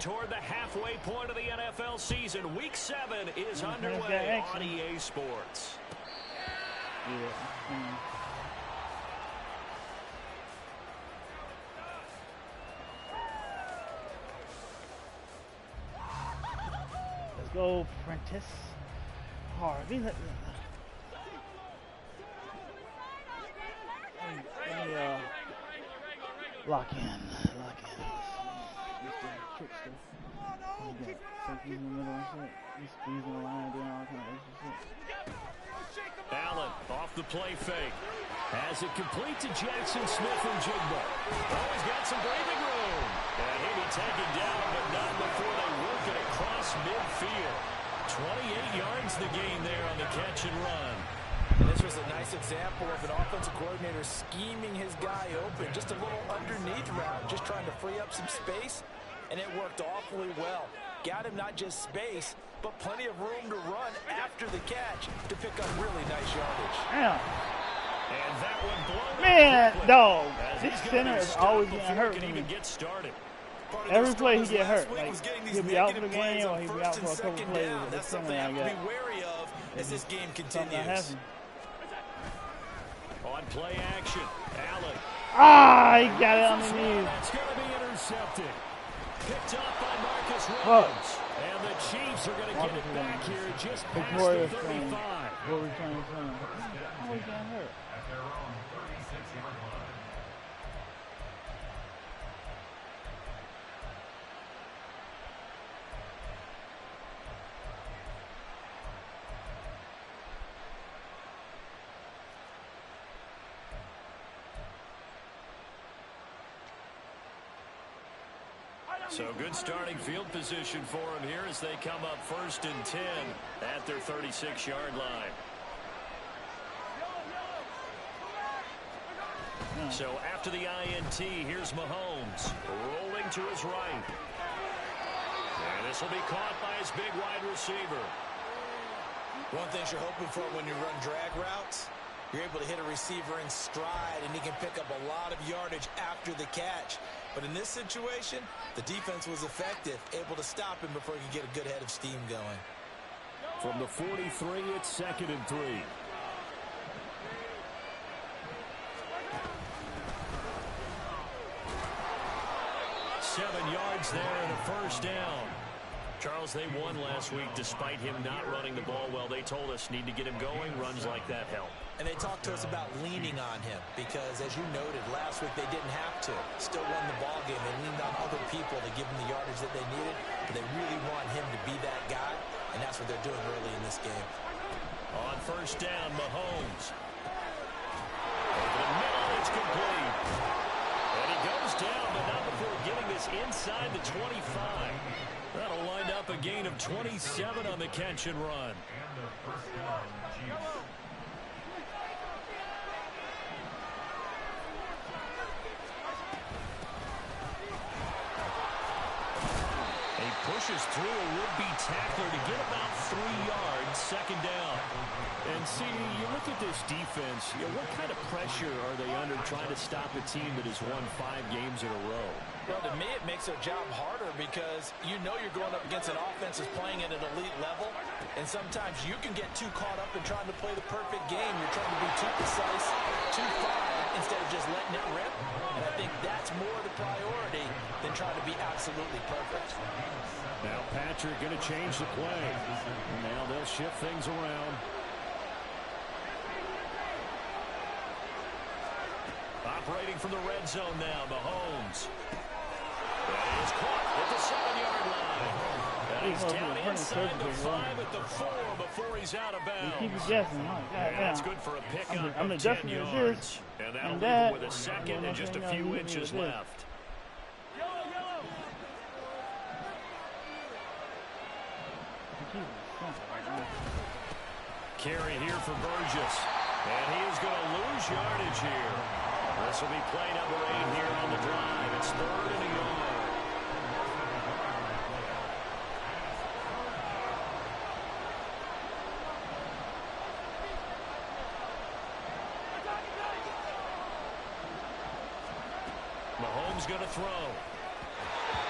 toward the halfway point of the NFL season. Week 7 is underway on EA Sports. Yeah. Let's go, Prentice. Harvey. Let me lock in. Mr. Trickster. Something in the middle and shit. He's squeezing the line, doing all kind of extra shit. Allen off the play fake. Has it complete to Jackson Smith and Jigba. Oh, he's got some breathing room. And he'll be taken down, but not before they work it across midfield. 28 yards the gain there on the catch and run. And this was a nice example of an offensive coordinator scheming his guy open. Just a little underneath route, just trying to free up some space. And it worked awfully well. Got him not just space, but plenty of room to run after the catch to pick up really nice yardage. Damn. And that one blown Man, up dog. This center is always getting hurt. Even get started. Every play he get hurt. Like, he'll be out for the game or he'll be out for a couple plays. That's something I have to be wary of as this game continues. On play action, Allen. Ah, he got it underneath. That's going to be intercepted. Picked up by Marcus Williams. And the Chiefs are going to get it back here just past the 35. What we trying to say? How are we getting hurt? So good starting field position for them here as they come up 1st and 10 at their 36-yard line. So after the INT, here's Mahomes rolling to his right. And this will be caught by his big wide receiver. One thing you're hoping for when you run drag routes, you're able to hit a receiver in stride, and he can pick up a lot of yardage after the catch. But in this situation, the defense was effective, able to stop him before he could get a good head of steam going. From the 43, it's 2nd and 3. Seven yards there and a first down. Charles, they won last week despite him not running the ball well. They told us need to get him going. Runs like that help. And they talked to us about leaning on him because, as you noted, last week they didn't have to. Still won the ball game. They leaned on other people to give them the yardage that they needed. But they really want him to be that guy, and that's what they're doing early in this game. On first down, Mahomes. Over the middle, it's complete. And he goes down, but not before getting this inside the 25. That'll wind up a gain of 27 on the catch and run. He pushes through a would-be tackler to get about 3 yards, 2nd down. And see, you look at this defense, what kind of pressure are they under trying to stop a team that has won 5 games in a row? Well, to me, it makes their job harder because you know you're going up against an offense that's playing at an elite level, and sometimes you can get too caught up in trying to play the perfect game. You're trying to be too precise, too fine, instead of just letting it rip. And I think that's more the priority than trying to be absolutely perfect. Now Patrick going to change the play. Now they'll shift things around. Operating from the red zone now, Mahomes. That is caught at the 7-yard line. He's down inside the 5 at the 4 before he's out of bounds. He keeps guessing. That's good for a pickup I'm of 10 yards. This, and that'll leave him with a second and just a few inches left. Carry here for Burgess. And he is going to lose yardage here. This will be play number 8 here on the drive. It's 3rd and a yard. Mahomes going to throw.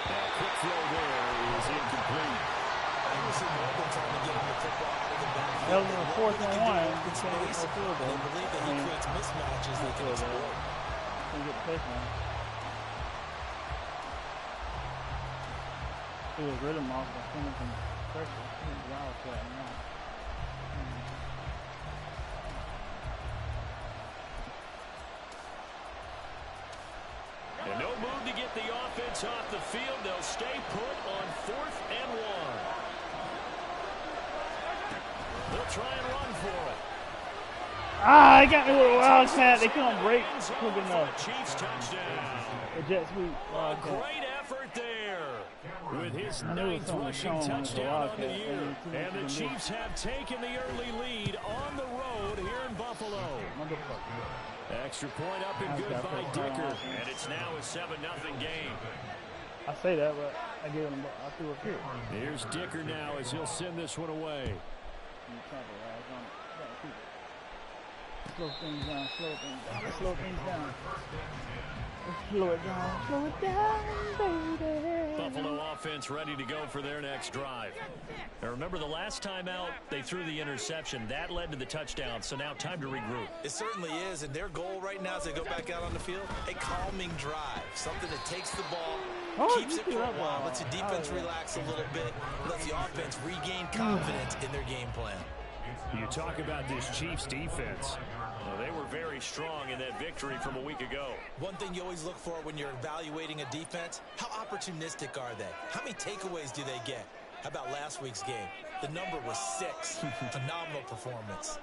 Now, quick throw there. is incomplete. That was a 4th and 1. They believe that he creates mismatches they can exploit. Can't get the touchdown. He was rid of him off by sending some pressure. He was wildcat now. And no move to get the offense off the field. They'll stay put on 4th and 1. They'll try and run for it. Ah, they got me with a wildcat. They couldn't break quick enough. Chiefs touchdown. A jet sweep. A great effort there. With his 9th rushing touchdown on the year. And the Chiefs have taken the early lead on the road here in Buffalo. Extra point up and good by Dicker. And it's now a 7-0 game. I say that, but I threw a pick. Here's Dicker now as he'll send this one away. Slow things down, slow things down, slow things down. Slow it down, baby. Buffalo offense ready to go for their next drive. Now remember, the last time out, they threw the interception. That led to the touchdown, so now time to regroup. It certainly is, and their goal right now as they go back out on the field, a calming drive. Something that takes the ball, keeps it for a while, lets the defense relax a little bit, lets the offense regain confidence in their game plan. You talk about this Chiefs defense. Well, they were very strong in that victory from a week ago. One thing you always look for when you're evaluating a defense, how opportunistic are they? How many takeaways do they get? How about last week's game? The number was 6. Phenomenal performance.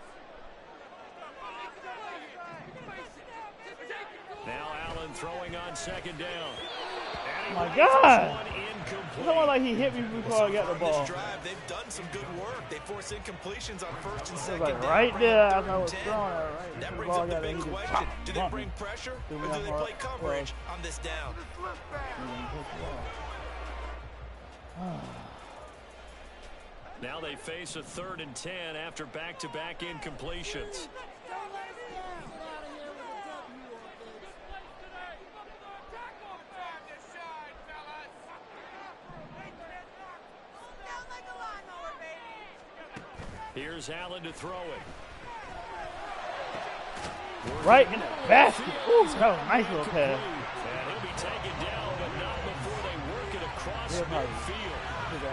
Now Allen throwing on 2nd down. My God! It's almost like he hit me before I got the ball. Drive, they've done some good work. They force incompletions on 1st and 2nd. Like right there, as I was throwing it, right. That brings up the big question. Do they bring pressure or do they play coverage on this down? Now they face a 3rd and 10 after back-to-back incompletions. Here's Allen to throw it. Right in the basket. Ooh, that was a nice little pass. And he'll be taken down, but not before they work it across midfield.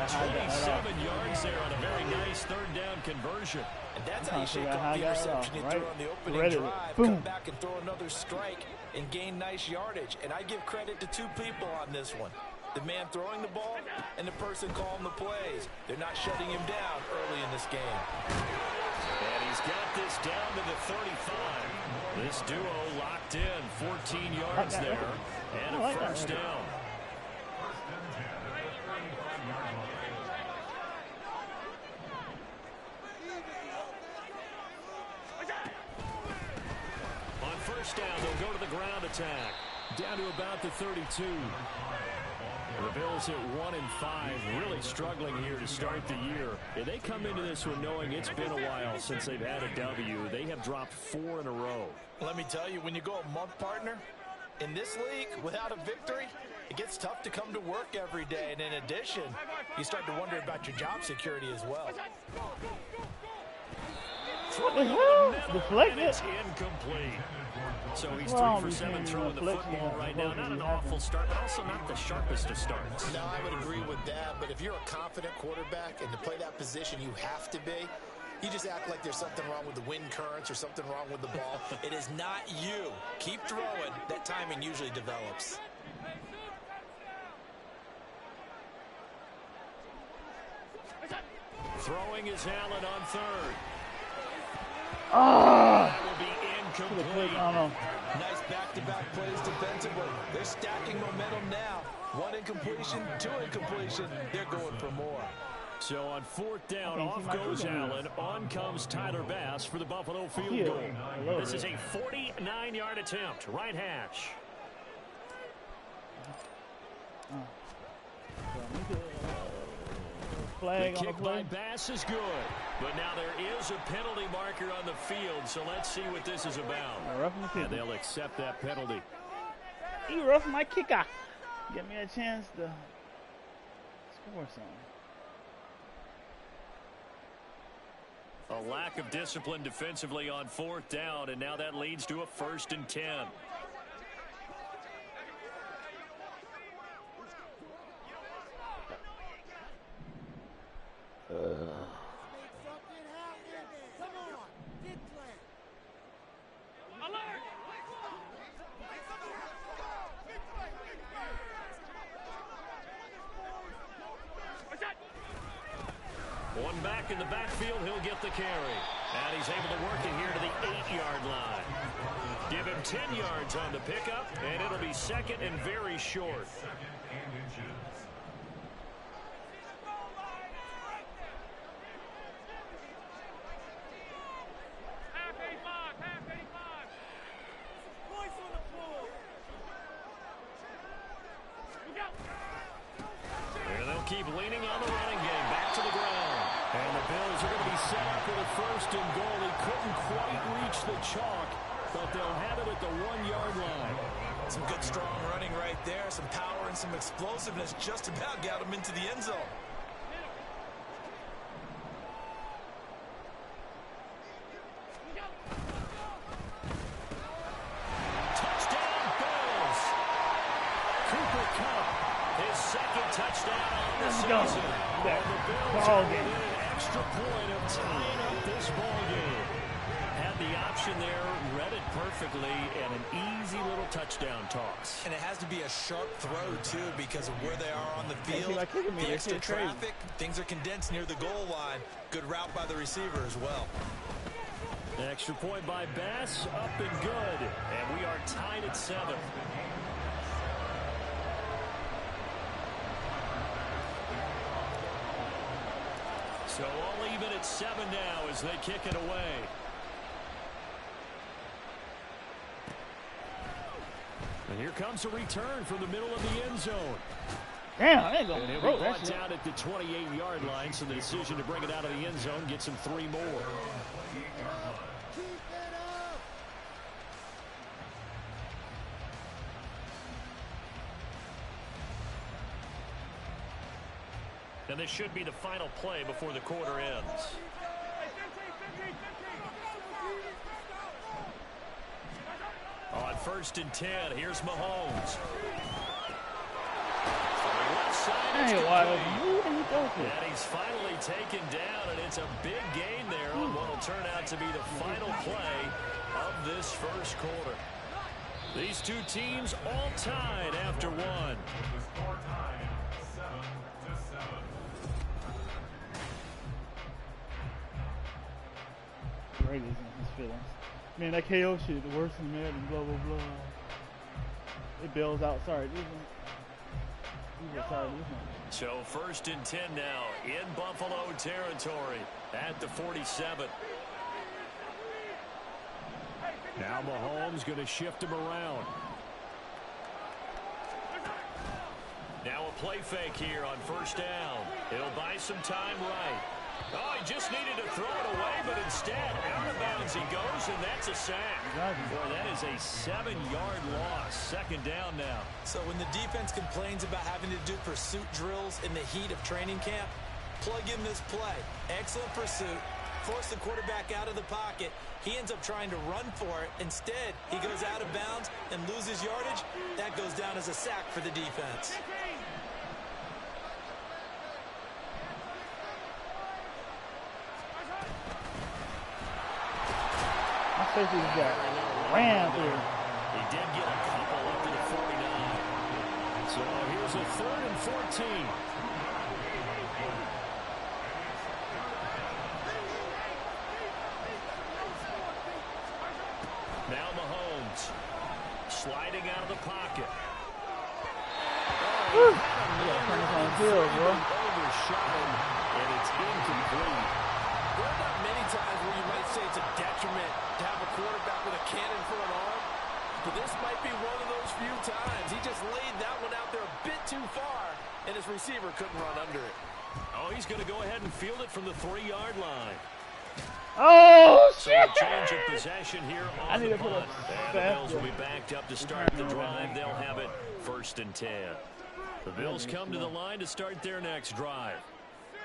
27 yards there on a very nice 3rd down conversion. And that's how you shake off the interception you throw on the opening drive. Come back and throw another strike and gain nice yardage. And I give credit to 2 people on this one. The man throwing the ball and the person calling the plays. They're not shutting him down early in this game. And he's got this down to the 35. This duo locked in, 14 yards there, and a 1st down. On 1st down, they'll go to the ground attack. Down to about the 32. The Bills at 1-5, really struggling here to start the year. And they come into this one knowing it's been a while since they've had a W. They have dropped 4 in a row. Let me tell you, when you go a month, partner, in this league, without a victory, it gets tough to come to work every day. And in addition, you start to wonder about your job security as well. What the hell? Deflected? It's incomplete. So he's 3 for 7 throwing the football right now. Not an awful start, but also not the sharpest of starts. No, I would agree with that. But if you're a confident quarterback and to play that position you have to be, you just act like there's something wrong with the wind currents or something wrong with the ball. It is not you. Keep throwing. That timing usually develops. Throwing is Allen on 3rd. That will be incomplete. Nice back-to-back plays defensively. They're stacking momentum now. 1 incompletion, 2 incompletion. They're going for more. So on 4th down, off goes Allen. On comes Tyler Bass for the Buffalo field goal. This is a 49-yard attempt. Right hash. Flag the on kick the play. by Bass is good. But now there is a penalty marker on the field, so let's see what this is about. And they'll accept that penalty. You rough my kicker. Give me a chance to A lack of discipline defensively on 4th down, and now that leads to a 1st and 10. One back in the backfield, he'll get the carry. And he's able to work it here to the 8-yard line. Give him 10 yards on the pickup, and it'll be 2nd and very short. And they'll keep leaning on the running game. Back to the ground. And the Bills are going to be set up with a 1st and goal. He couldn't quite reach the chalk, but they'll have it at the 1-yard line. Some good, strong running right there. Some power and some explosiveness just about got him into the end zone. Touchdown, Bills. Cooper Kupp, his 2nd touchdown on the season. And the Bills are within an extra point of tying up this ball game. Had the option there, read it perfectly, and an easy little touchdown toss. And it has to be a sharp throw, too, because of where they are on the field. The extra traffic, things are condensed near the goal line. Good route by the receiver as well. Extra point by Bass, up and good. And we are tied at 7. So all even at 7 now as they kick it away. And here comes a return from the middle of the end zone. Damn, I ain't and gonna he'll be brought down at the 28-yard line, so the decision to bring it out of the end zone gets him 3 more. And this should be the final play before the quarter ends. On 1st and 10, here's Mahomes. And he's finally taken down, and it's a big gain there on what will turn out to be the final play of this first quarter. These two teams all tied after one. Right, isn't his feelings. Man, that KO shit, the worst in Madden, blah, blah, blah. It bails out. Sorry, So 1st and 10 now in Buffalo territory at the 47. Now Mahomes going to shift him around. Now a play fake here on 1st down. It'll buy some time right. Oh, he just needed to throw it away, but instead, out of bounds he goes, and that's a sack. Boy, that is a 7-yard loss. 2nd down now. So when the defense complains about having to do pursuit drills in the heat of training camp, plug in this play. Excellent pursuit. Force the quarterback out of the pocket. He ends up trying to run for it. Instead, he goes out of bounds and loses yardage. That goes down as a sack for the defense. He ran through. He did get a couple up to the 49. So here's a 3rd and 14. Now Mahomes sliding out of the pocket. Overshot him, and it's incomplete. There are not many times where you might say it's a detriment to have a quarterback with a cannon for an arm, but this might be one of those few times. He just laid that one out there a bit too far, and his receiver couldn't run under it. Oh, he's going to go ahead and field it from the 3-yard line. Oh, shit! So a change of possession here on the punt. And the Bills will be backed up to start the drive. They'll have it 1st and 10. The Bills come to the line to start their next drive.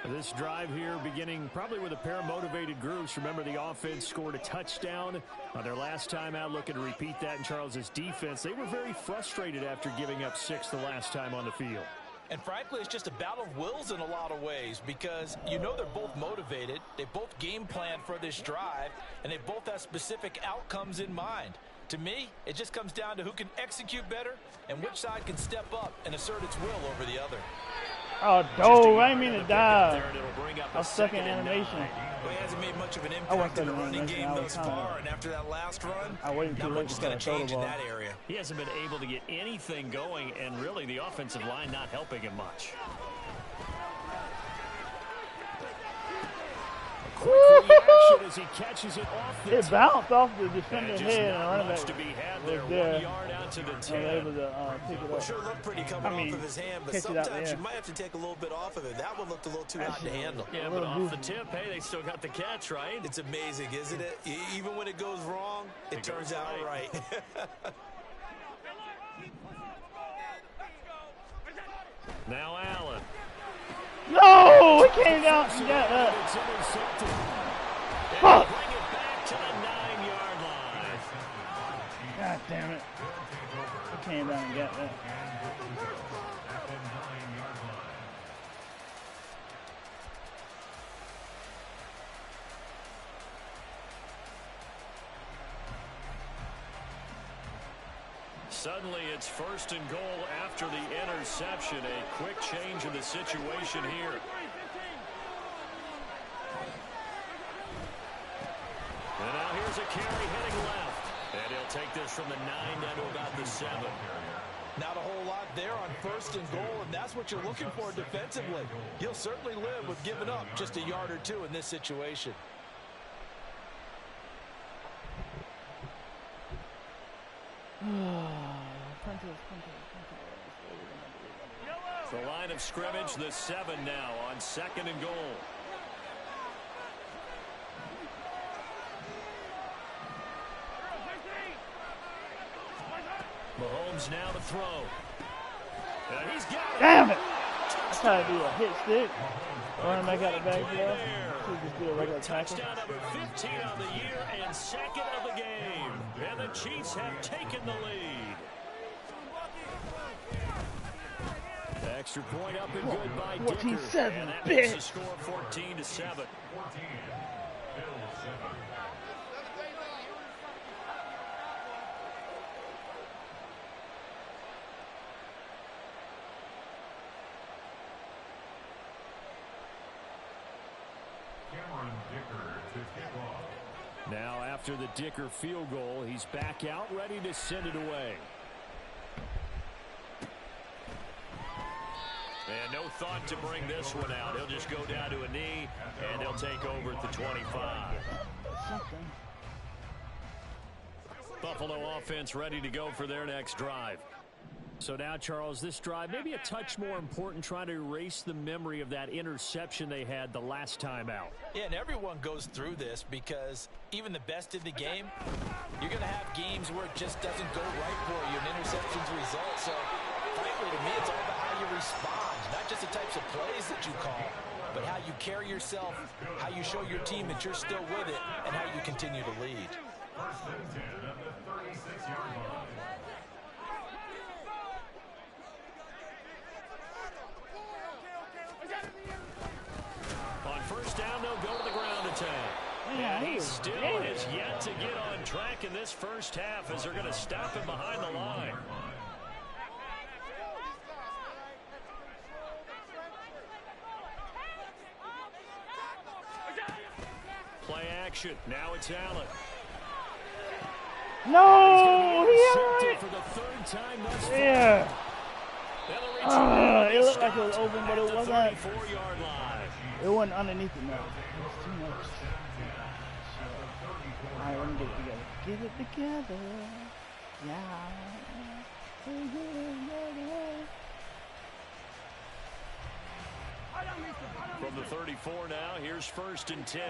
This drive here beginning probably with a pair of motivated groups. Remember, the offense scored a touchdown on their last time out, looking to repeat that in Charles's defense. They were very frustrated after giving up 6 the last time on the field. And frankly, it's just a battle of wills in a lot of ways because you know they're both motivated. They both game plan for this drive, and they both have specific outcomes in mind. To me, it just comes down to who can execute better and which side can step up and assert its will over the other. Oh, no, I didn't mean to dive. I was stuck in animation. Well, he hasn't made much of an impact in the running game thus far, and after that last run, not much is going to change in that area. He hasn't been able to get anything going, and really the offensive line not helping him much. Quick reaction as he catches it off the It bounced off the defender's just head, and the running much back to be had was there. there. 1 yard out to the 10. And able to pick it Well, up. sure looked pretty coming off of his hand, but sometimes you might have to take a little bit off of it. That one looked a little too hot to handle. Yeah, but off the tip, hey, they still got the catch, right? It's amazing, isn't it? Even when it goes wrong, it turns out right. Now Allen. No! It came down. He got that. It's intercepted. Fuck! Bring it back to the 9-yard line. God damn it. It came down and got that. Suddenly it's 1st and goal after the interception. A quick change in the situation here. And now here's a carry heading left. And he'll take this from the 9 down to about the 7. Not a whole lot there on 1st and goal, and that's what you're looking for defensively. He'll certainly live with giving up just a yard or two in this situation. The line of scrimmage, the 7 now on 2nd and goal. Mahomes now to throw. And he's got it. Damn it! I tried to do a hit stick. Running back out the backfield. Should just do a regular tackle. Touchdown number 15 on the year and 2nd of the game. And the Chiefs have taken the lead. Extra point up and good by Dicker. 14-7, and that makes the bitch. score 14-7. Now after the Dicker field goal, he's back out ready to send it away. And no thought to bring this one out. He'll just go down to a knee, and he'll take over at the 25. Buffalo offense ready to go for their next drive. So now, Charles, this drive maybe a touch more important, trying to erase the memory of that interception they had the last time out. Yeah, and everyone goes through this because even the best in the game, you're going to have games where it just doesn't go right for you, and interceptions result. So, frankly, to me, it's all about how you respond, not just the types of plays that you call, but how you carry yourself, how you show your team that you're still with it, and how you continue to lead. On 1st down, they'll go to the ground attack. And he still has yet to get on track in this first half as they're going to stop him behind the line. Play action. Now it's Allen. No! Intercepted for the 3rd time thus far. Yeah. It looked Stopped like it was open, but it at the wasn't. 34-yard line. It wasn't underneath it now. It's too much. Alright, let me get it together. Get it together. Yeah. Get it together. From the 34 now, here's 1st and 10.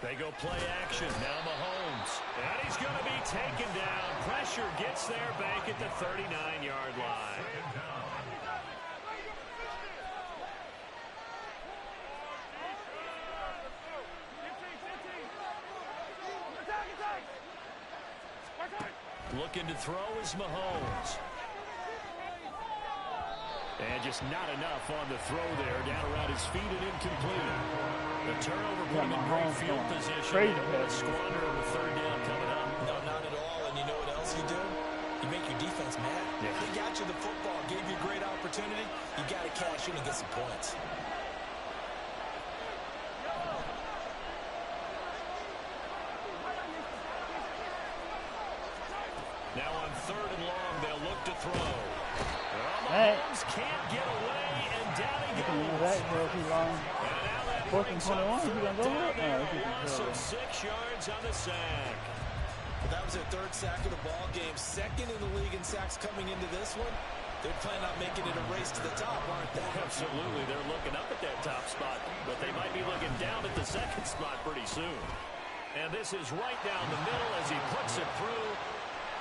They go play action. Now Mahomes. And he's going to be taken down. Pressure gets there back at the 39-yard line. Looking to throw is Mahomes. And just not enough on the throw there. Down around his feet and incomplete. The turnover put him in great field position. A squander on the third down coming up. No, not at all. And you know what else you do? You make your defense mad. Yeah. They got you the football, gave you a great opportunity. You got to cash in and get some points. Now on 3rd and long, they'll look to throw. Mahomes can't get away, and down he goes. And now that brings up 4th down there, loss of 6 yards on the sack. Well, that was their 3rd sack of the ball game. 2nd in the league in sacks coming into this one. They're planning on making it a race to the top, aren't they? Absolutely. They're looking up at that top spot, but they might be looking down at the 2nd spot pretty soon. And this is right down the middle as he puts it through.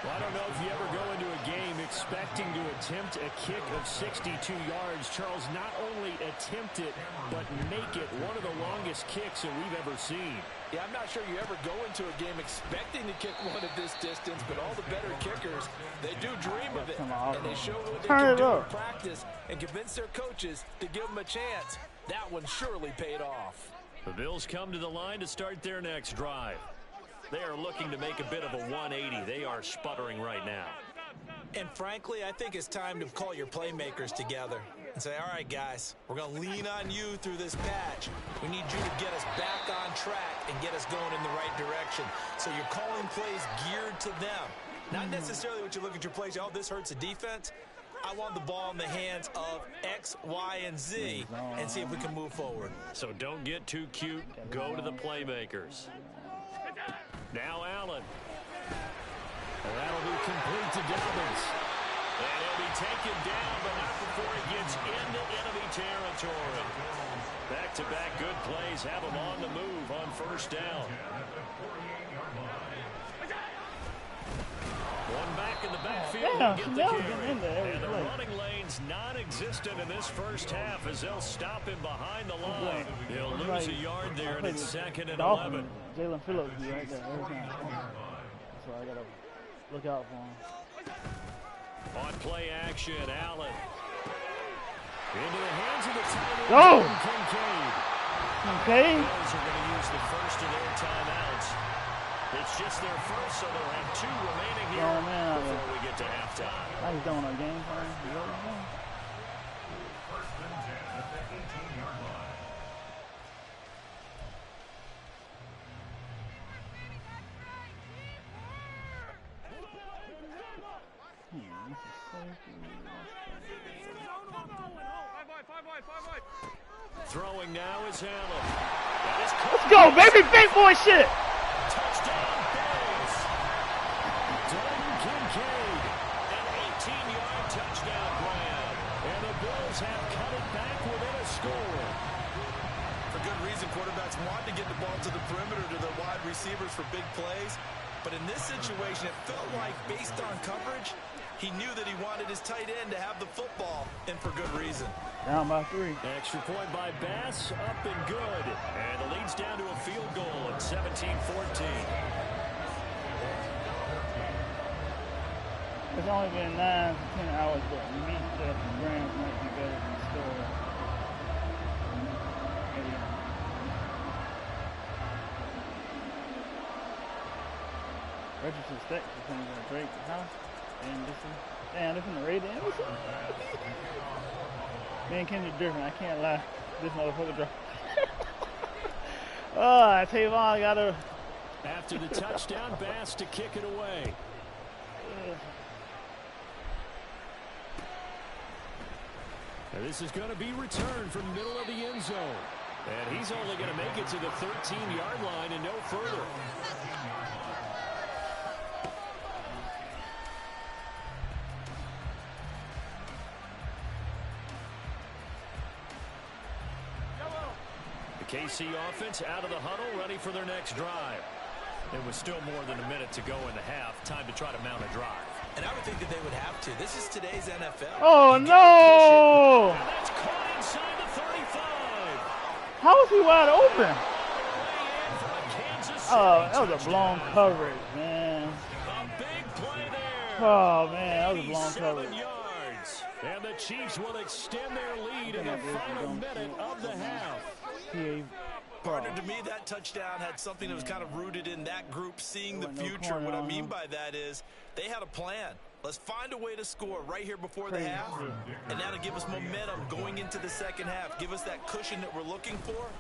Well, I don't know if you ever go into a game expecting to attempt a kick of 62 yards. Charles, not only attempt it, but make it one of the longest kicks that we've ever seen. Yeah, I'm not sure you ever go into a game expecting to kick one at this distance, but all the better kickers, they do dream of it. And they show what they can do in practice and convince their coaches to give them a chance. That one surely paid off. The Bills come to the line to start their next drive. They are looking to make a bit of a 180. They are sputtering right now. And frankly, I think it's time to call your playmakers together and say, all right, guys, we're going to lean on you through this patch. We need you to get us back on track and get us going in the right direction. So you're calling plays geared to them. Not necessarily what you look at your plays, oh, this hurts the defense. I want the ball in the hands of X, Y, and Z and see if we can move forward. So don't get too cute. Go to the playmakers. Now Allen. And that'll be complete to Dobbins. And he'll be taken down, but not before he gets into enemy territory. Back-to-back good plays have him on the move on 1st down. One back in the backfield to get the carry. And the running lane's non-existent in this 1st half as they'll him behind the line. He'll lose a yard there, and it's 2nd and 11. Jalen Phillips be right there every time. That's why I got to look out for him. On play action, Allen. Into the hands of the tight end. Go! Kincaid. Kincaid? The Bills are going to use the first of their timeouts. It's just their first, so they'll have 2 remaining here before we get to halftime. I just don't want a game plan. You know what I'm saying? Throwing now is Allen. Let's go, baby! Big boy shit! Touchdown, Bills! Dalton Kincaid, an 18-yard touchdown grab. And the Bills have cut it back within a score. For good reason, quarterbacks want to get the ball to the perimeter to their wide receivers for big plays. But in this situation, it felt like, based on coverage, he knew that he wanted his tight end to have the football, and for good reason. Down by 3. Extra point by Bass, up and good. And the lead's down to a field goal at 17-14. It's only been 9 to 10 hours, but meat stuff and grams might be better than the store. Richardson Steaks is going to break the house. Damn, this is the Raiders. Me and Kendrick different. I can't lie. This motherfucker dropped. Oh, Tavon got a. After the touchdown, Bass to kick it away. And this is going to be returned from the middle of the end zone. And he's only going to make it to the 13-yard line and no further. KC offense out of the huddle, ready for their next drive. There was still more than a minute to go in the half. Time to try to mount a drive. And I would think that they would have to. This is today's NFL. Oh, no! And that's caught inside the 35. How is he wide open? Oh, that was a blown touchdown. coverage, man. A big play there. Oh, man, that was a blown 87 coverage. yards. And the Chiefs will extend their lead in the final minute of the half. Partner, to me, that touchdown had something that was kind of rooted in that group seeing the future. What I mean by that is they had a plan. Let's find a way to score right here before the half, and that'll give us momentum going into the second half. Give us that cushion that we're looking for.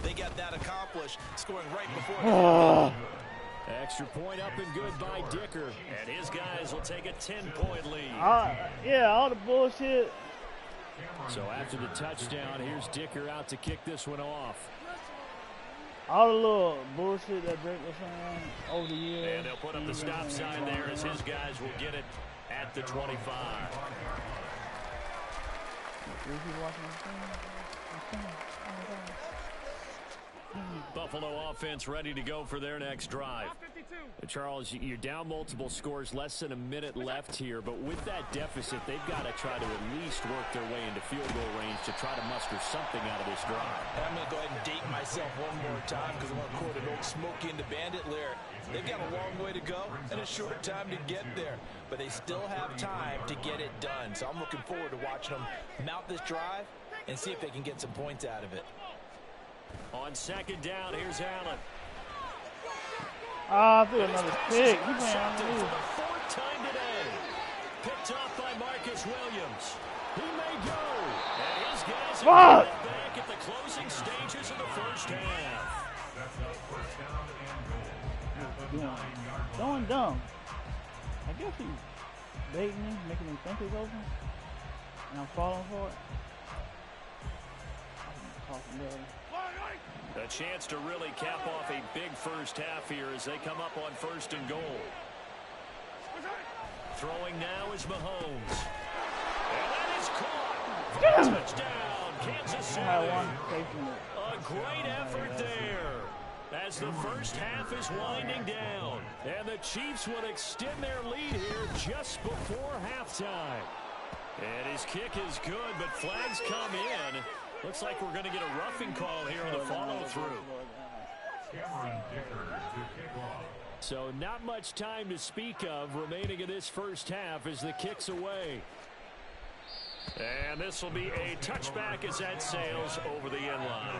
They got that accomplished, scoring right before the half. Extra point up and good by Dicker. And his guys will take a 10-point lead. Yeah, all the bullshit. So after the touchdown, here's Dicker out to kick this one off. All the little bullshit that Drake was saying over the years. And they'll put up the stop sign there as his guys will get it at the 25. Buffalo offense ready to go for their next drive. Charles, you're down multiple scores, less than a minute left here, but with that deficit, they've got to try to at least work their way into field goal range to try to muster something out of this drive. I'm going to go ahead and date myself one more time because I want to quote an old Smokey and the Bandit lyric. They've got a long way to go and a short time to get there, but they still have time to get it done. So I'm looking forward to watching them mount this drive and see if they can get some points out of it. On second down, here's Allen. I threw another pick. He playing on For me. the fourth time today. Picked off by Marcus Williams. He may go. And his guys are back at the closing stages of the first half. Going dumb. I guess he's baiting me, making me think it's open. And I'm falling for it. I'm talking dirty. A chance to really cap off a big first half here as they come up on first and goal. Throwing now is Mahomes. And that is caught. Touchdown, Kansas City. A great effort there as the first half is winding down. And the Chiefs will extend their lead here just before halftime. And his kick is good, but flags come in. Looks like we're going to get a roughing call here on the follow-through. So not much time to speak of remaining in this first half as the kick's away. And this will be a touchback as that sails over the end line.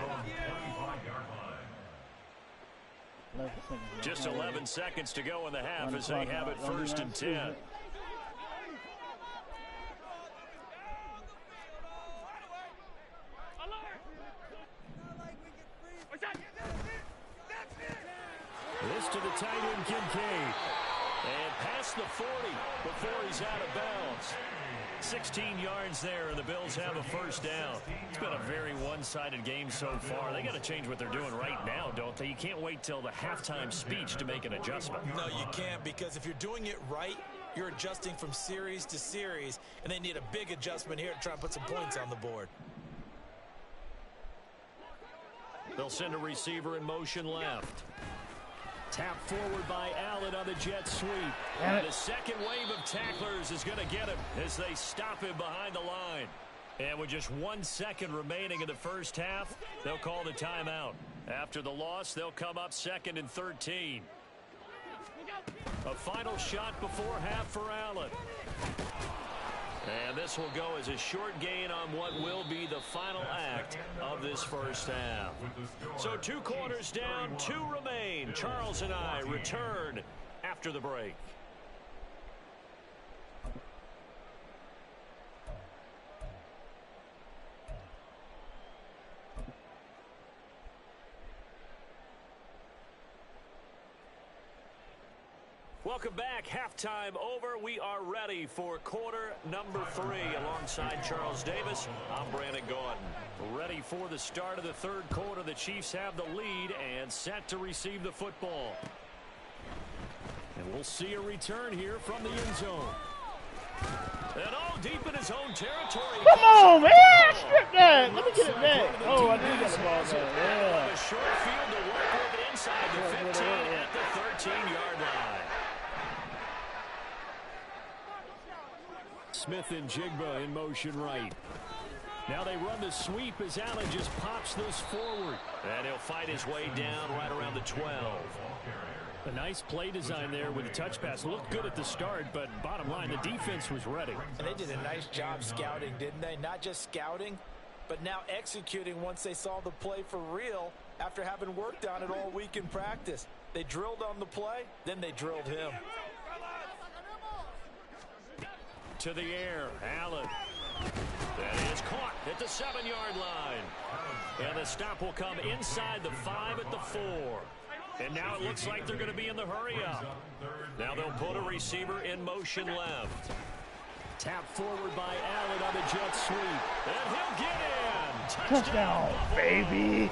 Just 11 seconds to go in the half as they have it first and 10. This to the tight end, Kincaid. And past the 40 before he's out of bounds. 16 yards there, and the Bills have a first down. It's been a very one-sided game so far. They got to change what they're doing right now, don't they? You can't wait till the halftime speech to make an adjustment. No, you can't, because if you're doing it right, you're adjusting from series to series, and they need a big adjustment here to try and put some points on the board. They'll send a receiver in motion left. Tap forward by Allen on the jet sweep. And the second wave of tacklers is going to get him as they stop him behind the line. And with just 1 second remaining in the first half, they'll call the timeout. After the loss, they'll come up 2nd and 13. A final shot before half for Allen. And this will go as a short gain on what will be the final act of this first half. So 2 quarters down, 2 remain. Charles and I return after the break. Welcome back. Halftime over. We are ready for quarter number 3. Alongside Charles Davis, I'm Brandon Gordon. Ready for the start of the third quarter. The Chiefs have the lead and set to receive the football. And we'll see a return here from the end zone. And all deep in his own territory. Come on, man! Strip that! Let me get it back. Oh, I did get the ball back. Yeah. short field to work with inside the 15 at the 13-yard line. Smith and Jigba in motion right. Now they run the sweep as Allen just pops this forward. And he'll fight his way down right around the 12. A nice play design there with the touch pass. Looked good at the start, but bottom line, the defense was ready. And they did a nice job scouting, didn't they? Not just scouting, but now executing once they saw the play for real after having worked on it all week in practice. They drilled on the play, then they drilled him. To the air, Allen. That is caught at the 7-yard line. And the stop will come inside the 5 at the 4. And now it looks like they're going to be in the hurry up. Now they'll put a receiver in motion left. Tap forward by Allen on the jet sweep. And he'll get in. Touchdown, baby.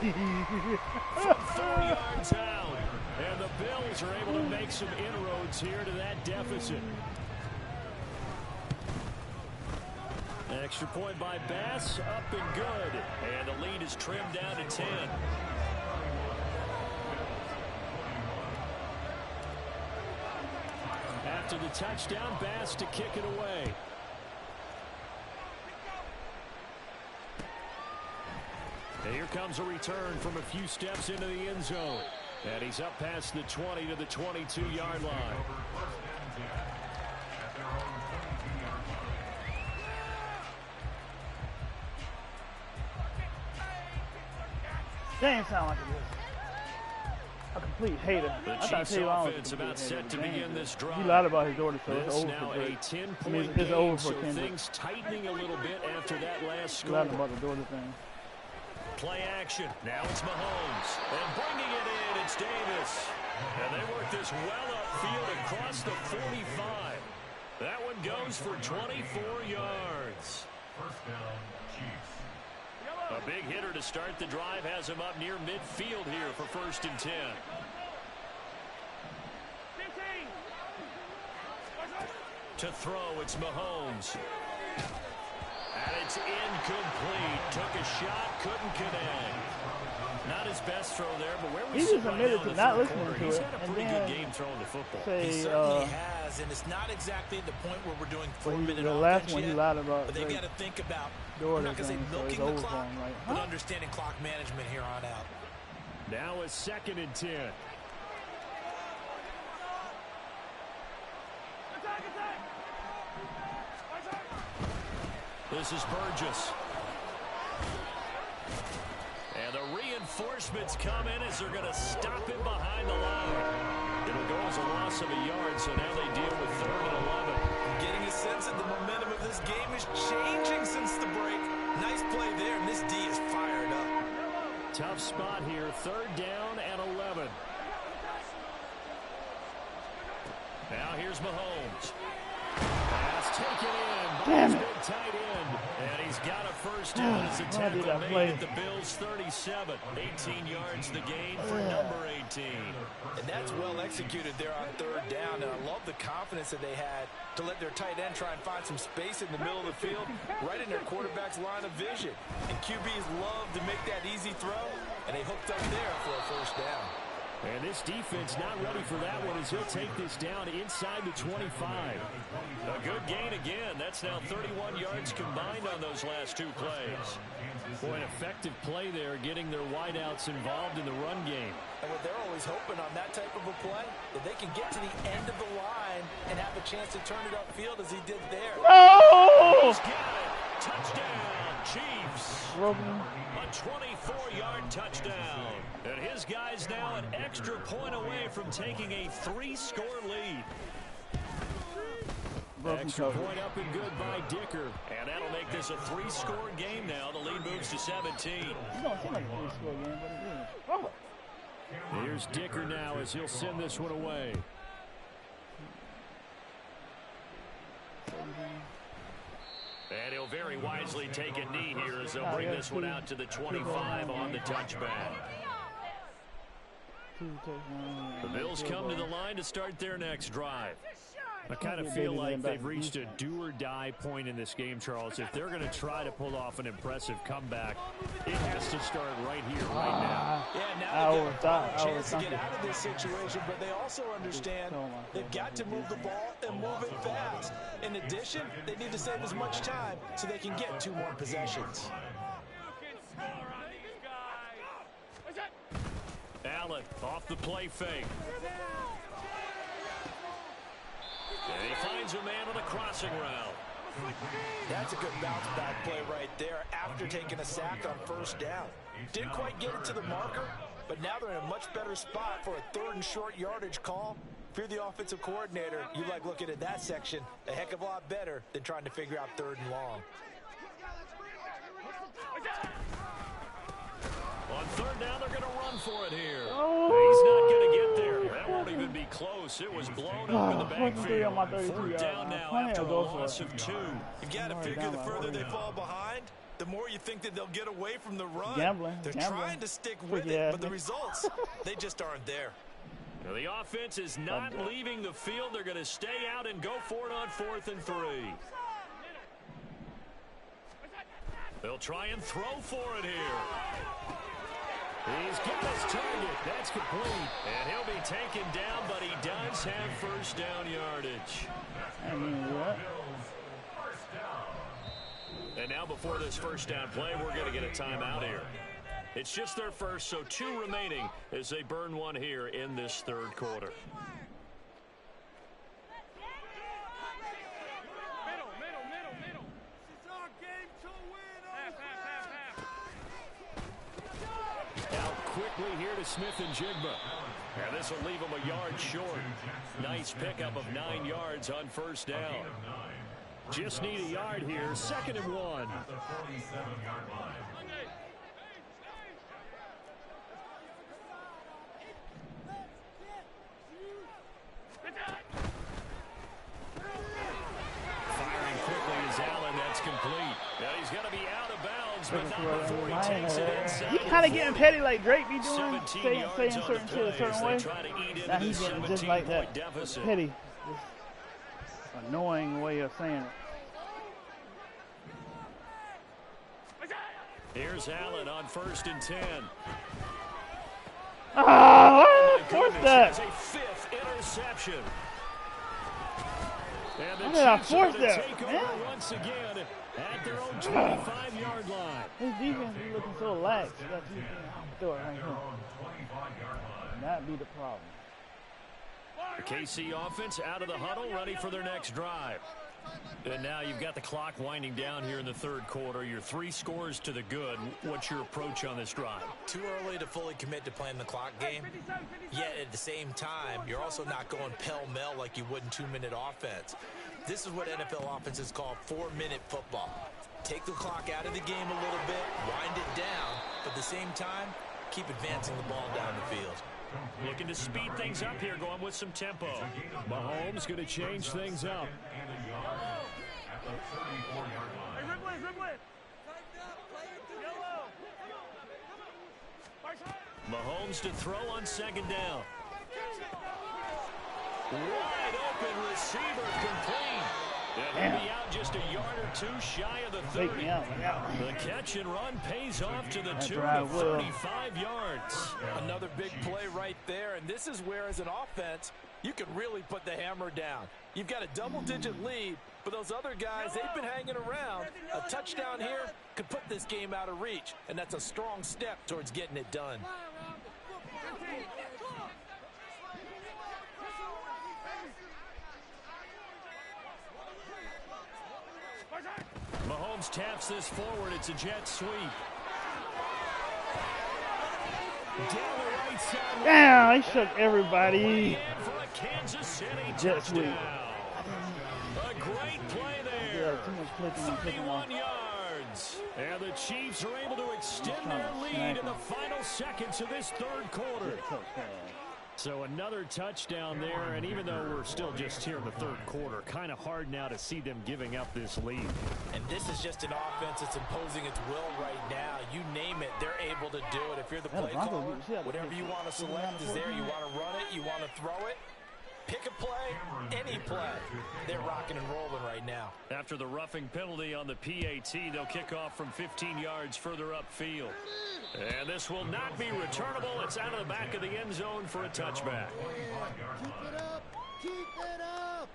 From 4 yards out. And the Bills are able to make some inroads here to that deficit. Extra point by Bass, up and good. And the lead is trimmed down to 10. After the touchdown, Bass to kick it away. And here comes a return from a few steps into the end zone. And he's up past the 20 to the 22-yard line. Dang, sound like it is. A complete hater. The I Chiefs offense about set to begin this drive. He lied about his daughter, so it's This over now for a Drake. 10-point It's over game, for so Kendrick. things tightening a little bit after that last He lied score. about the daughter thing. Play action. Now it's Mahomes. And bringing it in, it's Davis. And they work this well upfield across the 45. That one goes for 24 yards. First down, Chiefs. A big hitter to start the drive has him up near midfield here for 1st and 10. To throw, it's Mahomes. And it's incomplete. Took a shot, couldn't connect. Not his best throw there, but where we He sit just right admitted now in to the not third listening quarter, to he's it, had a and pretty then good game throwing the football. Say, He certainly has, and it's not exactly at the point where we're doing 4-minute the last offense one yet, he lied about. but they Drake. got to think about, Daughter I'm not going to say thing, so it's milking the over for clock, him, like, but huh? understanding clock management here on out. Now a 2nd and 10. This is Burgess. And the reinforcements come in as they're going to stop him behind the line. It'll go as a loss of a yard, so now they deal with 3rd and 11. Getting a sense that the momentum of this game is changing since the break. Nice play there, and this D is fired up. Tough spot here, 3rd down and 11. Now here's Mahomes. Pass taken in by his big tight end. And he's got a 1st down as a tackle made at the Bills 37. 18 yards the gain for number 18. And that's well executed there on 3rd down. And I love the confidence that they had to let their tight end try and find some space in the middle of the field, right in their quarterback's line of vision. And QBs love to make that easy throw, and they hooked up there for a 1st down. And this defense not ready for that one as he'll take this down inside the 25. A good gain again. That's now 31 yards combined on those last 2 plays. Boy, an effective play there, getting their wideouts involved in the run game. And what they're always hoping on that type of a play, that they can get to the end of the line and have a chance to turn it upfield as he did there. No! He's got it. Touchdown, Chiefs. A 24-yard touchdown. And his guys now an extra point away from taking a 3-score lead. Extra point up and good by Dicker. And that'll make this a 3-score game now. The lead moves to 17. It don't seem like a 3-score game, but it is. Oh. Here's Dicker now as he'll send this one away. And he'll very wisely take a knee here as they'll bring this one out to the 25 on the touchback. The Bills come to the line to start their next drive. I kind of feel like they've reached a do-or-die point in this game, Charles. If they're going to try to pull off an impressive comeback, it has to start right here, right now. Yeah, now they've got a chance to get out of this situation, but they also understand they've got to move the ball and move it fast. In addition, they need to save as much time so they can get 2 more possessions. Allen off the play fake. And he finds a man on the crossing route. That's a good bounce back play right there after taking a sack on first down. Didn't quite get it to the marker, but now they're in a much better spot for a 3rd and short yardage call. If you're the offensive coordinator, you like looking at that section a heck of a lot better than trying to figure out 3rd and long. On 3rd down, they're going to run for it here. He's not going to get there. That won't even be close. It was blown up in the backfield. 4th down now after a loss of 2. You've got to figure the further they fall behind, the more you think that they'll get away from the run. They're trying to stick with it, but the results, they just aren't there. Now the offense is not leaving the field. They're going to stay out and go for it on 4th and 3. They'll try and throw for it here. He's got his target. That's complete. And he'll be taken down, but he does have 1st down yardage. And now before this 1st down play, we're going to get a timeout here. It's just their first, so 2 remaining as they burn one here in this 3rd quarter. Quickly here to Smith and Jigba. And this will leave him a yard short. Nice pickup of 9 yards on 1st down. Just need a yard here. 2nd and 1. Firing quickly is Allen. That's complete. Now he's got to be out of bounds, but not before he takes it inside. He kind of getting petty like Drake be doing, saying certain shit a certain way. Now he's getting just like that. Petty. Just annoying way of saying it. Here's Allen on 1st and 10. Force that. A 5th interception. And the How did I Chiefs force are that, take man? over once again at their own 25-yard line. His defense be looking so lax that you can throw it right here. That be the problem. The KC offense out of the huddle, ready for their next drive. And now you've got the clock winding down here in the 3rd quarter. You're 3 scores to the good. What's your approach on this drive? Too early to fully commit to playing the clock game. Yet at the same time, you're also not going pell-mell like you would in 2-minute offense. This is what NFL offenses call 4-minute football. Take the clock out of the game a little bit, wind it down, but at the same time, keep advancing the ball down the field. Looking to speed things up here, going with some tempo. Mahomes going to change things up. Mahomes to throw on 2nd down. Wide open receiver complete. And he'll be out just a yard or 2 shy of the 30. The catch and run pays off to the tune of 35 yards. Another big play right there, and this is where, as an offense, you can really put the hammer down. You've got a double-digit lead, but those other guys, they've been hanging around. A touchdown here could put this game out of reach, and that's a strong step towards getting it done. Mahomes taps this forward. It's a jet sweep. Down the right side. Damn, he shook everybody. For a Kansas City Jet sweep. A great play there. 51 yards. And the Chiefs are able to extend their lead in the final seconds of this 3rd quarter. So another touchdown there, and even though we're still just here in the 3rd quarter, kind of hard now to see them giving up this lead. And this is just an offense that's imposing its will right now. You name it, they're able to do it. If you're the play caller, whatever you want to select is there. You want to run it, you want to throw it. Pick a play, any play. They're rocking and rolling right now. After the roughing penalty on the PAT, they'll kick off from 15 yards further upfield. And this will not be returnable. It's out of the back of the end zone for a touchback. Keep it up. Keep it up.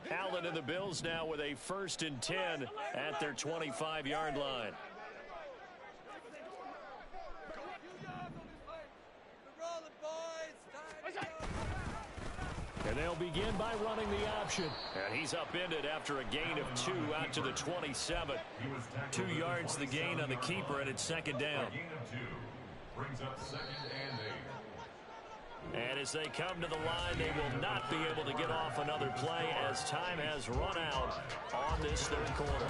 Allen and the Bills now with a 1st and 10 at their 25-yard line. And they'll begin by running the option. And he's upended after a gain of 2 out to the 27. 2 yards the gain on the keeper, and it's 2nd down. Brings up 2nd and 8. And as they come to the line, they will not be able to get off another play as time has run out on this 3rd quarter.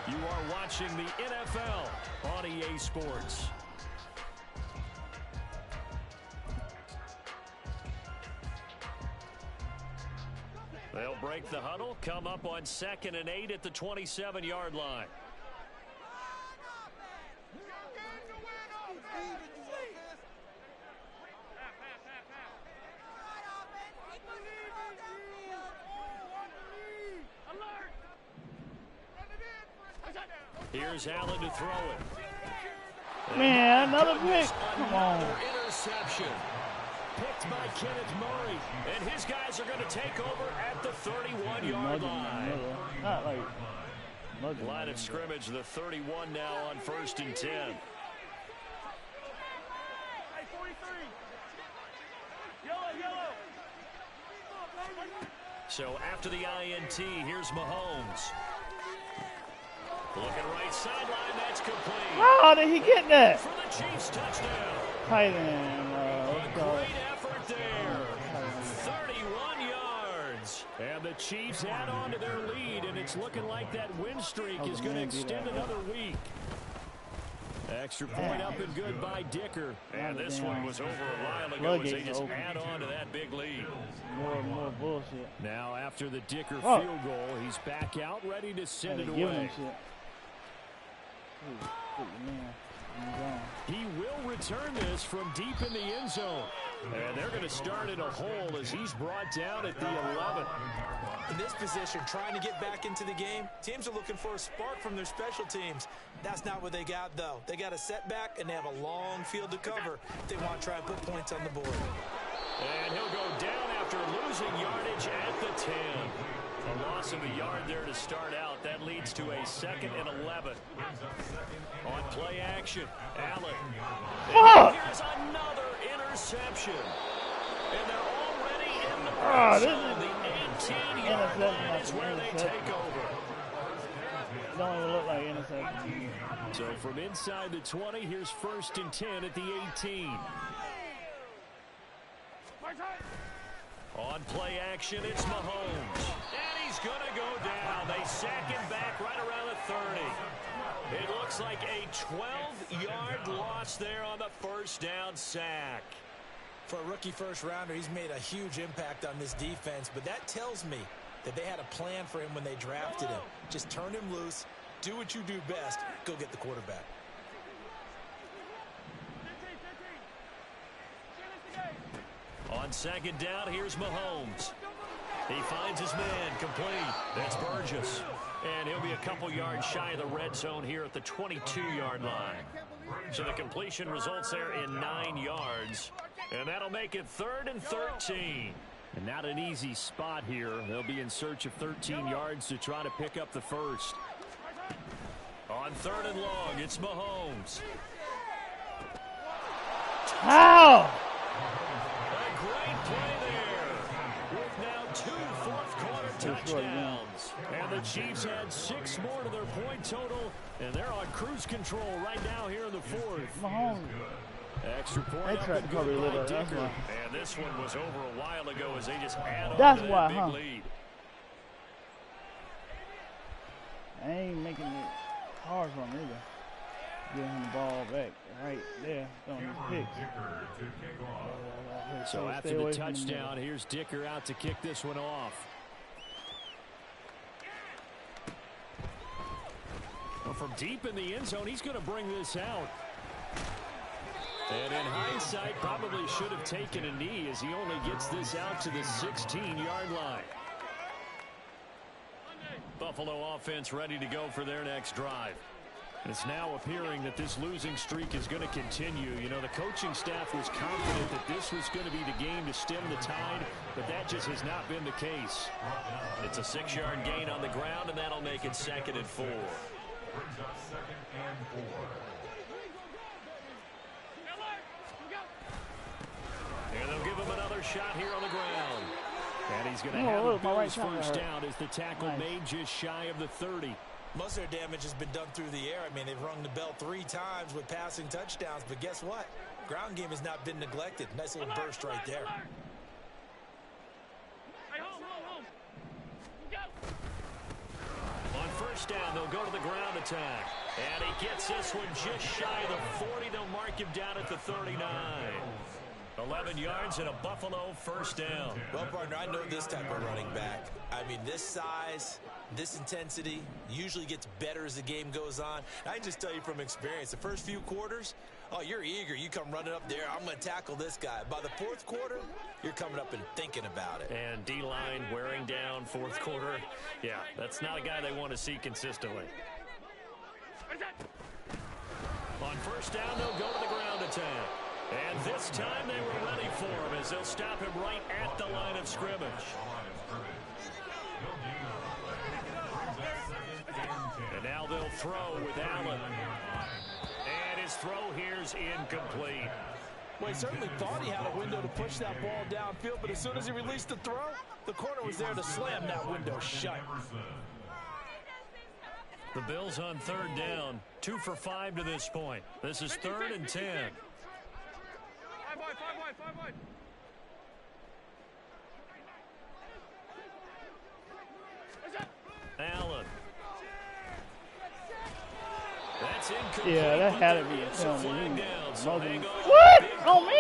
You are watching the NFL on EA Sports. They'll break the huddle, come up on 2nd and 8 at the 27-yard line. Here's Allen to throw it. Man, another pick. Come on. Interception. Picked by Kenneth Murray. And his guys are going to take over at the 31-yard line. Not like line of scrimmage, the 31 now on 1st and 10. So after the INT, here's Mahomes. Looking right sideline, that's complete. How did he get that? For the Chiefs touchdown. Tight end. Great effort there. 31 yards. And the Chiefs add on to their lead, and it's looking like that win streak is going to extend another week. Extra point up and good by Dicker. And this one was over a while ago as they just add on to that big lead. More bullshit. Now after the Dicker field goal, he's back out ready to send it away. He will return this from deep in the end zone. And they're going to start in a hole as he's brought down at the 11. In this position, trying to get back into the game, teams are looking for a spark from their special teams. That's not what they got, though. They got a setback, and they have a long field to cover if they want to try and put points on the board. And he'll go down after losing yardage at the 10. A loss of a yard there to start out. That leads to a 2nd and 11. On play action, Allen. And here's another interception. And they're already in the red zone. The 18-yard line is where they take over. Don't even look like interception. So from inside the 20, here's 1st and 10 at the 18. On play action, it's Mahomes. And he's going to go down. They sack him back right around the 30. It looks like a 12-yard loss there on the 1st down sack. For a rookie first-rounder, he's made a huge impact on this defense, but that tells me that they had a plan for him when they drafted him. Just turn him loose, do what you do best, go get the quarterback. On 2nd down, here's Mahomes. He finds his man, complete. That's Burgess. And he'll be a couple yards shy of the red zone here at the 22-yard line. So the completion results there in 9 yards. And that'll make it 3rd and 13. And not an easy spot here. They'll be in search of 13 yards to try to pick up the first. On 3rd and long, it's Mahomes. How? Great play there with now 2 fourth-quarter touchdowns. And the Chiefs had 6 more to their point total, and they're on cruise control right now here in the 4th. Mahomes. Extra point up and good by Dicker. And this one was over a while ago as they just add on to that big lead. I ain't making it hard for him either. Giving him the ball back right there on his pick. So after the touchdown, here's Dicker out to kick this one off. Well, from deep in the end zone, he's going to bring this out. And in hindsight, probably should have taken a knee as he only gets this out to the 16-yard line. Buffalo offense ready to go for their next drive. And it's now appearing that this losing streak is going to continue. You know, the coaching staff was confident that this was going to be the game to stem the tide, but that just has not been the case. It's a 6-yard gain on the ground, and that'll make it 2nd and 4. Brings up 2nd and 4. And they'll give him another shot here on the ground. And he's going to have the Bills first down as the tackle made just shy of the 30. Most of their damage has been done through the air. I mean, they've rung the bell 3 times with passing touchdowns, but guess what? Ground game has not been neglected. Nice little burst right there. On first down, they'll go to the ground attack. And he gets this one just shy of the 40. They'll mark him down at the 39. 11 yards and a Buffalo first down. Well, partner, I know this type of running back. I mean, this size, this intensity usually gets better as the game goes on. I can just tell you from experience, the first few quarters, oh, you're eager. You come running up there, I'm going to tackle this guy. By the 4th quarter, you're coming up and thinking about it. And D-line wearing down 4th quarter. Yeah, that's not a guy they want to see consistently. On first down, they'll go to the ground attack. And this time they were ready for him as they'll stop him right at the line of scrimmage. And now they'll throw with Allen. And his throw here's incomplete. Well, he certainly thought he had a window to push that ball downfield, but as soon as he released the throw, the corner was there to slam that window shut. The Bills on 3rd down, 2 for 5 to this point. This is 3rd and 10. 5 wide. Allen. That's incomplete. Yeah, that had to be a penalty. So what? On me?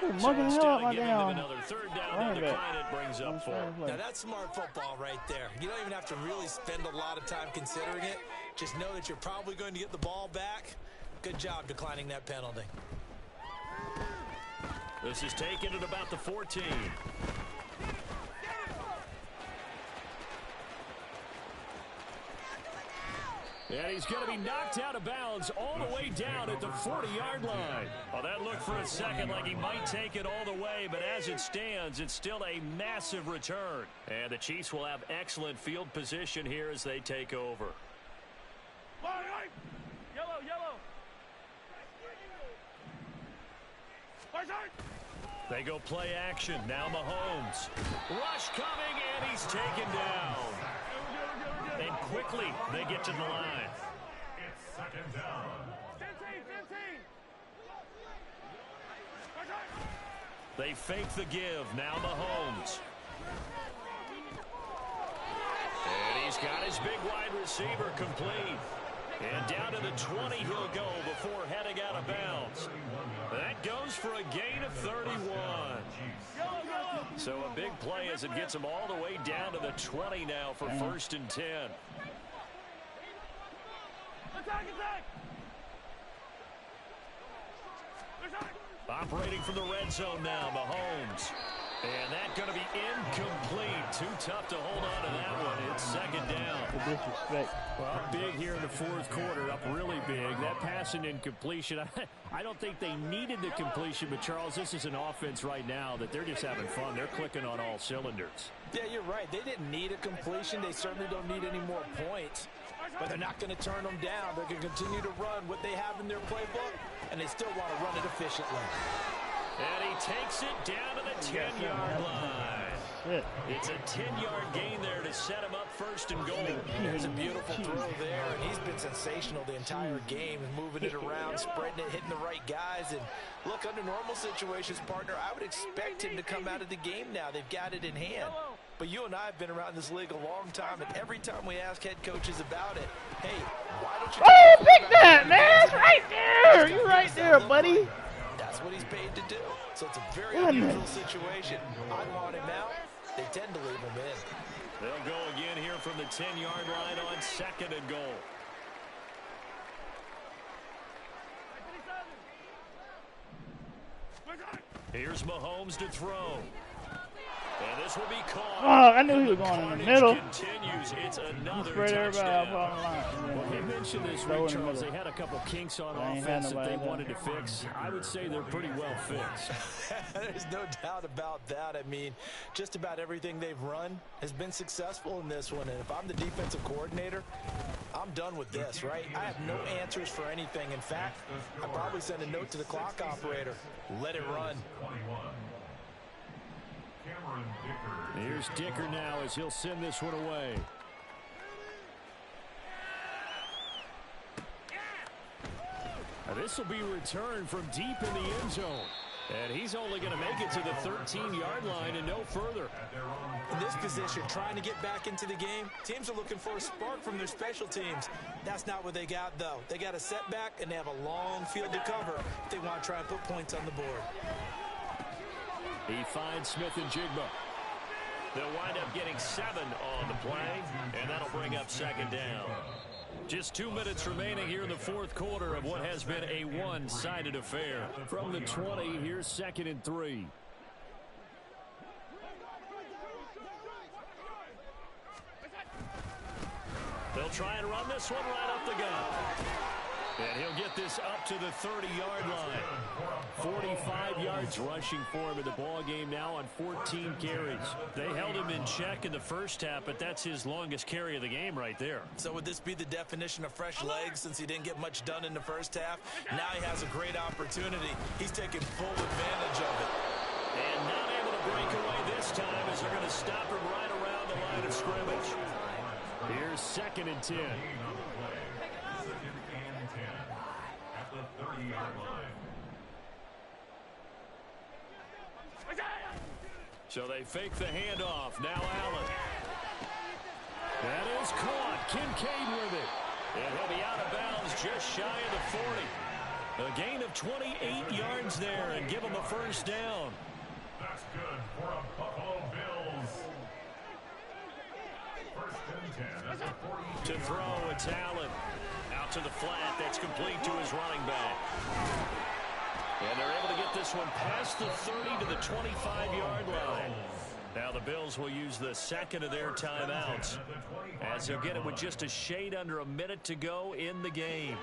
On mugging the hell out my damn. Another 3rd down. It brings up 4. Now that's smart football right there. You don't even have to really spend a lot of time considering it. Just know that you're probably going to get the ball back. Good job declining that penalty. This is taken at about the 14. And he's going to be knocked out of bounds all the way down at the 40-yard line. Well, that looked for a second like he might take it all the way, but as it stands, it's still a massive return. And the Chiefs will have excellent field position here as they take over. Yellow. They go play action. Now Mahomes. Rush coming, and he's taken down. And quickly, they get to the line. It's 2nd down. 15. They fake the give. Now Mahomes. And he's got his big wide receiver complete. And down to the 20 he'll go before heading out of bounds. That goes for a gain of 31. So a big play as it gets him all the way down to the 20 now for 1st and 10. Attack! Operating from the red zone now, Mahomes. And that going to be incomplete. Too tough to hold on to that one. It's 2nd down. The disrespect. Well, big here in the 4th quarter, up really big. That passing incompletion, I don't think they needed the completion, but Charles, this is an offense right now that they're just having fun. They're clicking on all cylinders. Yeah, you're right. They didn't need a completion. They certainly don't need any more points. But they're not going to turn them down. They're going to continue to run what they have in their playbook, and they still want to run it efficiently. And he takes it down to the 10-yard line. It's a 10-yard gain there to set him up 1st and goal. There's a beautiful throw there, and he's been sensational the entire game, moving it around, spreading it, hitting the right guys. And look, under normal situations, partner, I would expect him to come out of the game now. They've got it in hand. But you and I have been around this league a long time, and every time we ask head coaches about it, hey, why don't you... Oh, pick that, man! It's right there! You're right there, buddy. That's what he's paid to do. So it's a very unusual situation. I want him out. They tend to leave him in. They'll go again here from the 10-yard line on 2nd and goal. Here's Mahomes to throw. And this will be caught. Oh, I knew he was going in the middle. Continues. It's another Spread everybody out touchdown. on the line. Well, he mentioned this week, Charles. They had a couple kinks on offense that they wanted to fix. I would say they're pretty well fixed. There's no doubt about that. I mean, just about everything they've run has been successful in this one. And if I'm the defensive coordinator, I'm done with this, right? I have no answers for anything. In fact, I'd probably send a note to the clock operator. Let it run. Here's Dicker now as he'll send this one away. Now this will be returned from deep in the end zone. And he's only going to make it to the 13-yard line and no further. In this position, trying to get back into the game, teams are looking for a spark from their special teams. That's not what they got, though. They got a setback, and they have a long field to cover if they want to try and put points on the board. He finds Smith and Jigba. They'll wind up getting 7 on the play, and that'll bring up second down. Just 2 minutes remaining here in the fourth quarter of what has been a one-sided affair. From the 20, here's 2nd and 3. They'll try and run this one right up the gut. And he'll get this up to the 30-yard line. 45 yards rushing for him in the ball game now on 14 carries. They held him in check in the first half, but that's his longest carry of the game right there. So would this be the definition of fresh legs since he didn't get much done in the first half? Now he has a great opportunity. He's taking full advantage of it. And not able to break away this time as they're going to stop him right around the line of scrimmage. Here's 2nd and 10. So they fake the handoff. Now Allen. That is caught. Kincaid with it. And he'll be out of bounds just shy of the 40. A gain of 28 yards there and give him a first down. That's good for a Buffalo Bills. 1st and 10 at the 40. To throw, it's Allen. Out to the flat. That's complete to his running back. And they're able to get this one past the 30 to the 25-yard line. Now the Bills will use the second of their timeouts as they'll get it with just a shade under a minute to go in the game.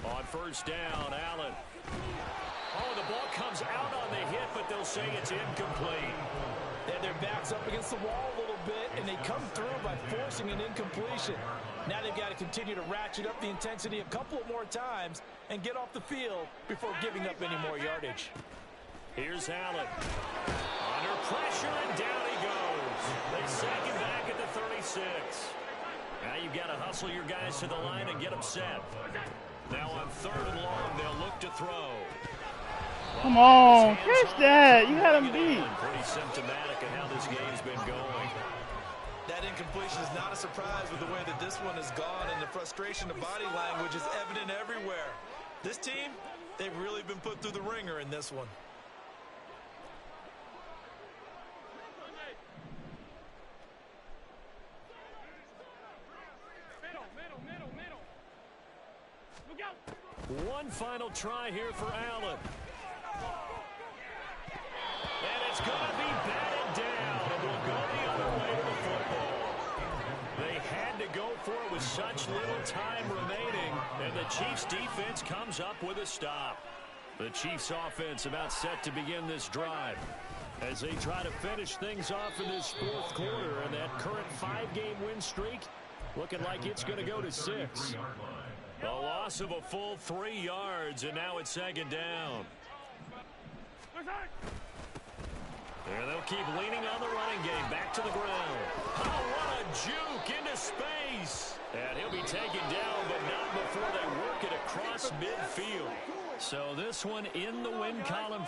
On first down, Allen. Oh, the ball comes out on the hit, but they'll say it's incomplete. They had their backs up against the wall a little bit, and they come through by forcing an incompletion. Now they've got to continue to ratchet up the intensity a couple more times and get off the field before giving up any more yardage. Here's Allen. Under pressure, and down he goes. They sack him back at the 36. Now you've got to hustle your guys to the line and get them set. Now on 3rd and long, they'll look to throw. Come on, catch that. You had him beat. Pretty symptomatic of how this game's been going. That incompletion is not a surprise with the way that this one has gone, and the frustration of body language is evident everywhere. This team, they've really been put through the ringer in this one. Middle. Look out. One final try here for Allen. And it's going to be batted down, and we'll go the other way to the football. They had to go for it with such little time remaining, and the Chiefs' defense comes up with a stop. The Chiefs' offense about set to begin this drive as they try to finish things off in this fourth quarter, and that current 5-game win streak looking like it's going to go to 6. A loss of a full 3 yards, and now it's 2nd down. There they'll keep leaning on the running game. Back to the ground. Oh, what a juke into space. And he'll be taken down, but not before they work it across midfield. So this one in the win column